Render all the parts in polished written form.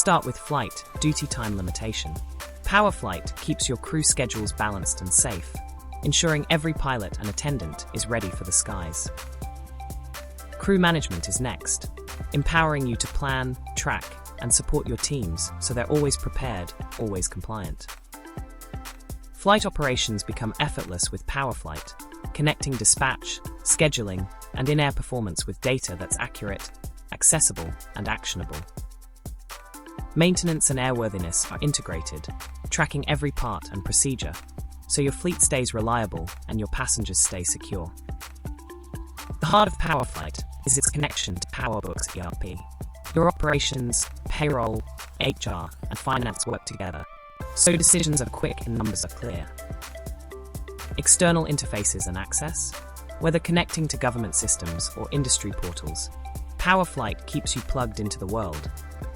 start with flight, duty time limitation. PowerFlight keeps your crew schedules balanced and safe, ensuring every pilot and attendant is ready for the skies. Crew management is next, empowering you to plan, track, and support your teams so they're always prepared, always compliant. Flight operations become effortless with PowerFlight, connecting dispatch, scheduling, and in-air performance with data that's accurate, accessible, and actionable. Maintenance and airworthiness are integrated, tracking every part and procedure, so your fleet stays reliable and your passengers stay secure. The heart of PowerFlight is its connection to PowerBooks ERP. Your operations, payroll, HR, and finance work together, so decisions are quick and numbers are clear. External interfaces and access, whether connecting to government systems or industry portals, PowerFlight keeps you plugged into the world,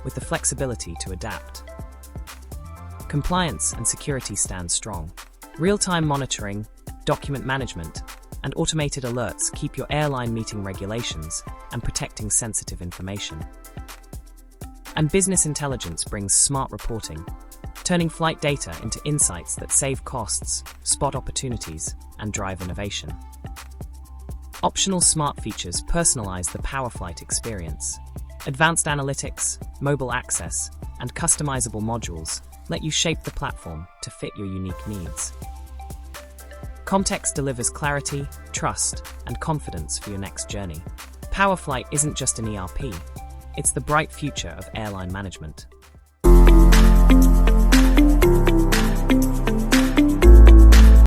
with the flexibility to adapt. Compliance and security stand strong. Real-time monitoring, document management, and automated alerts keep your airline meeting regulations and protecting sensitive information. And business intelligence brings smart reporting, turning flight data into insights that save costs, spot opportunities, and drive innovation. Optional smart features personalize the PowerFlight experience. Advanced analytics, mobile access, and customizable modules let you shape the platform to fit your unique needs. Commtex delivers clarity, trust, and confidence for your next journey. PowerFlight isn't just an ERP, it's the bright future of airline management.